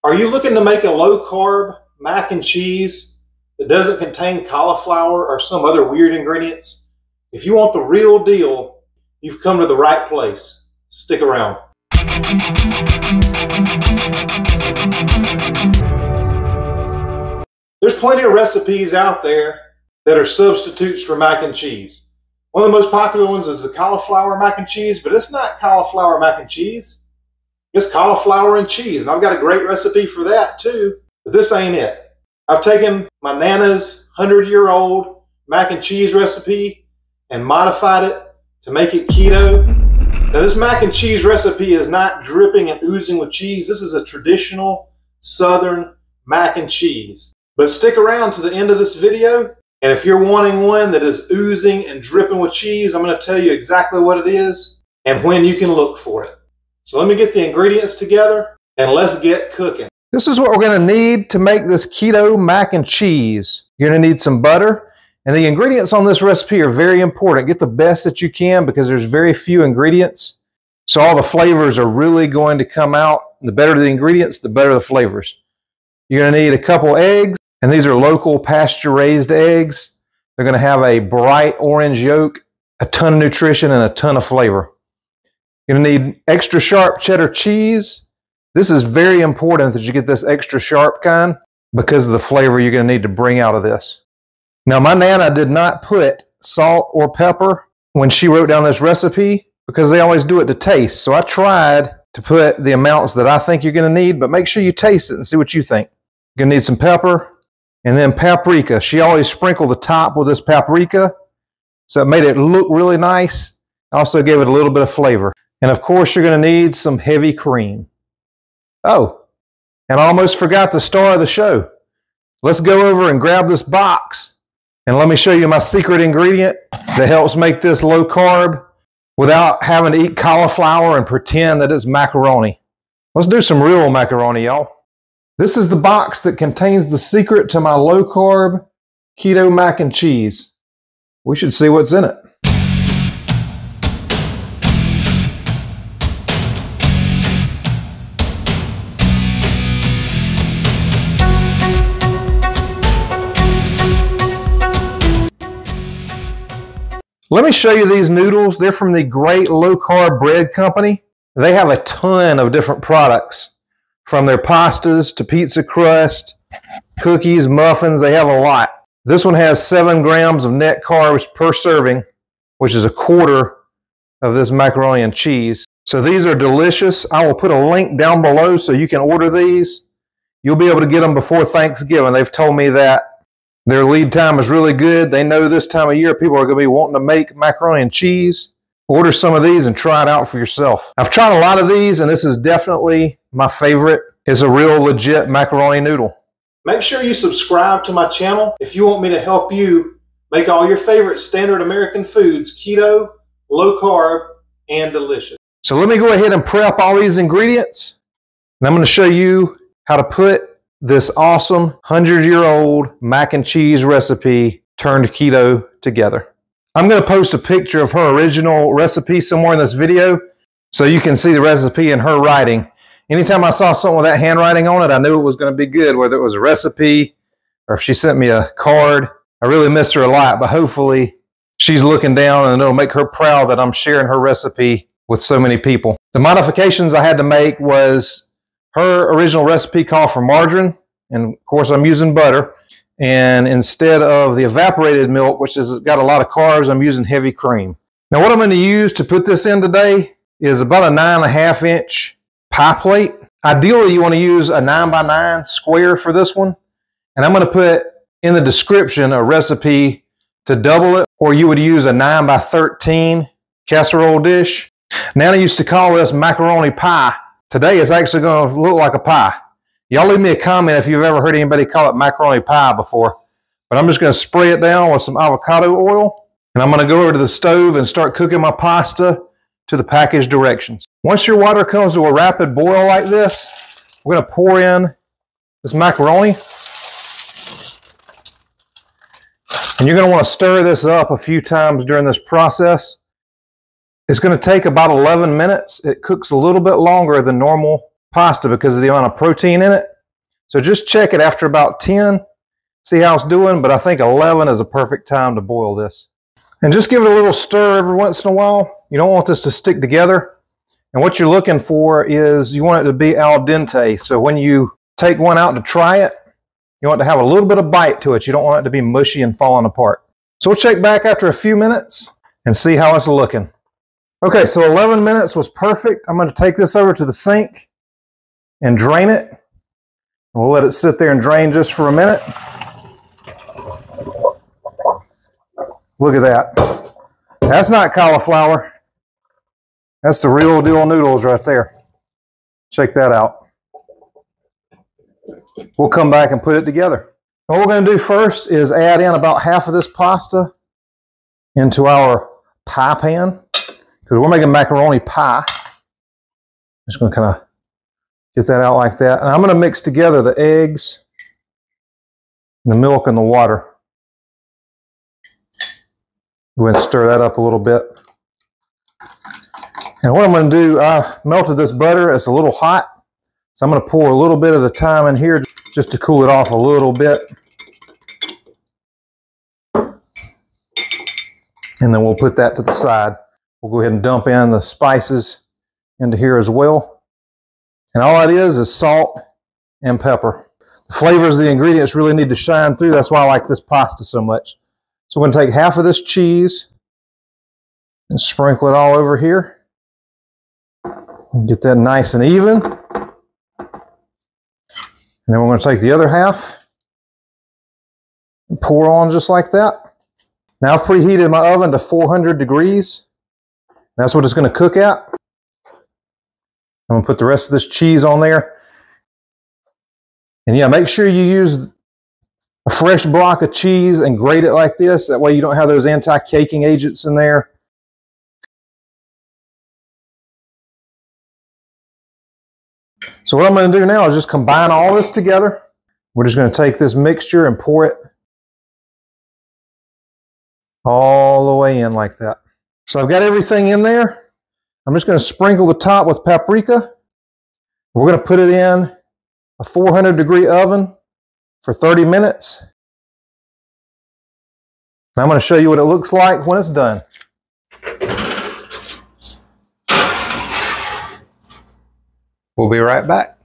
Are you looking to make a low-carb mac and cheese that doesn't contain cauliflower or some other weird ingredients? If you want the real deal, you've come to the right place. Stick around. There's plenty of recipes out there that are substitutes for mac and cheese. One of the most popular ones is the cauliflower mac and cheese, but it's not cauliflower mac and cheese. It's cauliflower and cheese, and I've got a great recipe for that too, but this ain't it. I've taken my Nana's 100-year-old mac and cheese recipe and modified it to make it keto. Now this mac and cheese recipe is not dripping and oozing with cheese. This is a traditional Southern mac and cheese. But stick around to the end of this video, and if you're wanting one that is oozing and dripping with cheese, I'm going to tell you exactly what it is and when you can look for it. So let me get the ingredients together and let's get cooking. This is what we're going to need to make this keto mac and cheese. You're going to need some butter, and the ingredients on this recipe are very important. Get the best that you can because there's very few ingredients, so all the flavors are really going to come out. The better the ingredients, the better the flavors. You're going to need a couple eggs, and these are local pasture-raised eggs. They're going to have a bright orange yolk, a ton of nutrition, and a ton of flavor. You're going to need extra sharp cheddar cheese. This is very important that you get this extra sharp kind because of the flavor you're going to need to bring out of this. Now, my Nana did not put salt or pepper when she wrote down this recipe because they always do it to taste. So I tried to put the amounts that I think you're going to need, but make sure you taste it and see what you think. You're going to need some pepper and then paprika. She always sprinkled the top with this paprika, so it made it look really nice. Also gave it a little bit of flavor. And of course, you're going to need some heavy cream. Oh, and I almost forgot the star of the show. Let's go over and grab this box, and let me show you my secret ingredient that helps make this low carb without having to eat cauliflower and pretend that it's macaroni. Let's do some real macaroni, y'all. This is the box that contains the secret to my low carb keto mac and cheese. We should see what's in it. Let me show you these noodles. They're from the Great Low Carb Bread Company. They have a ton of different products, from their pastas to pizza crust, cookies, muffins. They have a lot. This one has 7 grams of net carbs per serving, which is a quarter of this macaroni and cheese. So these are delicious. I will put a link down below so you can order these. You'll be able to get them before Thanksgiving. They've told me that. Their lead time is really good. They know this time of year people are going to be wanting to make macaroni and cheese. Order some of these and try it out for yourself. I've tried a lot of these, and this is definitely my favorite. It's a real legit macaroni noodle. Make sure you subscribe to my channel if you want me to help you make all your favorite standard American foods keto, low carb, and delicious. So let me go ahead and prep all these ingredients, and I'm going to show you how to put this awesome 100-year-old mac and cheese recipe turned keto together. I'm going to post a picture of her original recipe somewhere in this video so you can see the recipe in her writing. Anytime I saw something with that handwriting on it, I knew it was going to be good, whether it was a recipe or if she sent me a card. I really miss her a lot, but hopefully she's looking down and it'll make her proud that I'm sharing her recipe with so many people. The modifications I had to make was her original recipe called for margarine, and of course I'm using butter. And instead of the evaporated milk, which has got a lot of carbs, I'm using heavy cream. Now what I'm going to use to put this in today is about a 9.5-inch pie plate. Ideally you want to use a 9x9 square for this one. And I'm going to put in the description a recipe to double it, or you would use a 9x13 casserole dish. Nana used to call this macaroni pie. Today it's actually going to look like a pie. Y'all leave me a comment if you've ever heard anybody call it macaroni pie before. But I'm just going to spray it down with some avocado oil. And I'm going to go over to the stove and start cooking my pasta to the package directions. Once your water comes to a rapid boil like this, we're going to pour in this macaroni. And you're going to want to stir this up a few times during this process. It's going to take about 11 minutes. It cooks a little bit longer than normal pasta because of the amount of protein in it. So just check it after about 10, see how it's doing, but I think 11 is a perfect time to boil this. And just give it a little stir every once in a while. You don't want this to stick together. And what you're looking for is you want it to be al dente. So when you take one out to try it, you want it to have a little bit of bite to it. You don't want it to be mushy and falling apart. So we'll check back after a few minutes and see how it's looking. Okay, so 11 minutes was perfect. I'm going to take this over to the sink and drain it. We'll let it sit there and drain just for a minute. Look at that. That's not cauliflower. That's the real deal noodles right there. Check that out. We'll come back and put it together. What we're going to do first is add in about half of this pasta into our pie pan, because we're making macaroni pie. Just going to kind of get that out like that. And I'm going to mix together the eggs, the milk, and the water. Go ahead and stir that up a little bit. And what I'm going to do, I melted this butter. It's a little hot. So I'm going to pour a little bit at a time in here just to cool it off a little bit. And then we'll put that to the side. We'll go ahead and dump in the spices into here as well. And all that is salt and pepper. The flavors of the ingredients really need to shine through. That's why I like this pasta so much. So we're going to take half of this cheese and sprinkle it all over here. And get that nice and even. And then we're going to take the other half and pour on just like that. Now I've preheated my oven to 400 degrees. That's what it's going to cook at. I'm going to put the rest of this cheese on there. And yeah, make sure you use a fresh block of cheese and grate it like this. That way you don't have those anti-caking agents in there. So what I'm going to do now is just combine all this together. We're just going to take this mixture and pour it all the way in like that. So I've got everything in there. I'm just going to sprinkle the top with paprika. We're going to put it in a 400-degree oven for 30 minutes. And I'm going to show you what it looks like when it's done. We'll be right back.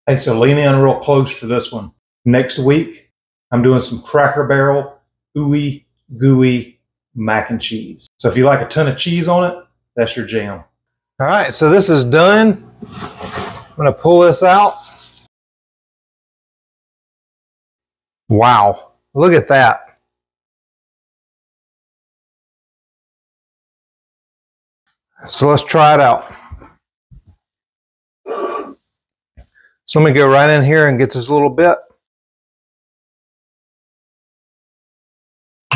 Hey, so lean in real close for this one. Next week, I'm doing some Cracker Barrel ooey gooey mac and cheese. So if you like a ton of cheese on it, that's your jam. All right, so this is done. I'm going to pull this out. Wow, look at that. So let's try it out. So let me go right in here and get this little bit.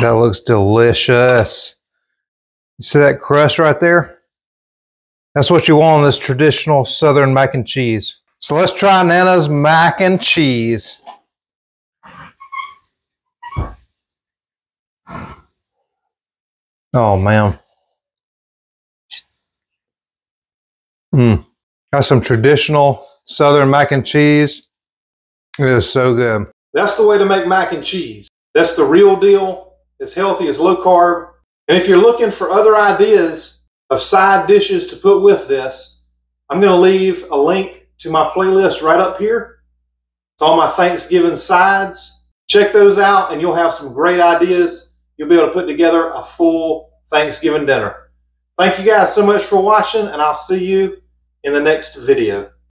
That looks delicious. You see that crust right there? That's what you want on this traditional Southern mac and cheese. So let's try Nana's mac and cheese. Oh man. That's some traditional Southern mac and cheese. It is so good. That's the way to make mac and cheese. That's the real deal. It's healthy, it's low carb. And if you're looking for other ideas of side dishes to put with this, I'm going to leave a link to my playlist right up here. It's all my Thanksgiving sides. Check those out and you'll have some great ideas. You'll be able to put together a full Thanksgiving dinner. Thank you guys so much for watching, and I'll see you in the next video.